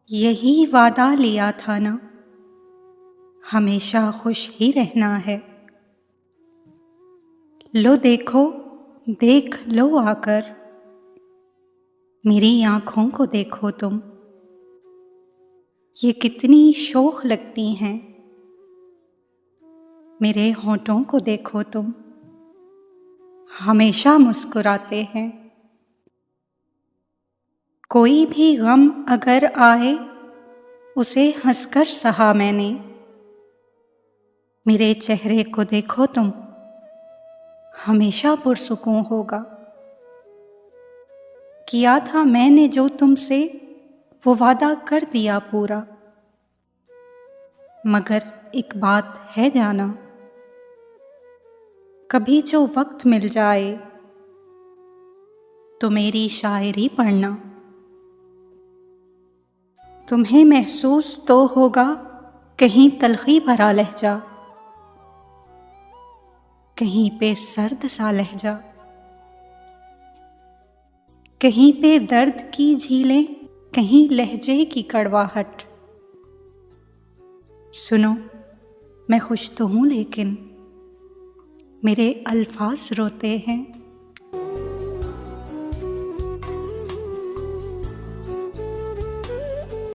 यही वादा लिया था ना, हमेशा खुश ही रहना है। लो देखो, देख लो आकर, मेरी आँखों को देखो तुम, ये कितनी शोख लगती हैं। मेरे होठों को देखो तुम, हमेशा मुस्कुराते हैं। कोई भी गम अगर आए, उसे हंसकर सहा मैंने। मेरे चेहरे को देखो तुम, हमेशा पुरसुकून होगा। किया था मैंने जो तुमसे, वो वादा कर दिया पूरा। मगर एक बात है जाना, कभी जो वक्त मिल जाए तो मेरी शायरी पढ़ना। तुम्हें महसूस तो होगा कहीं तलखी भरा लहजा, कहीं पे सर्द सा लहजा, कहीं पे दर्द की झीलें, कहीं लहजे की कड़वाहट। सुनो, मैं खुश तो हूँ लेकिन मेरे अल्फाज रोते हैं।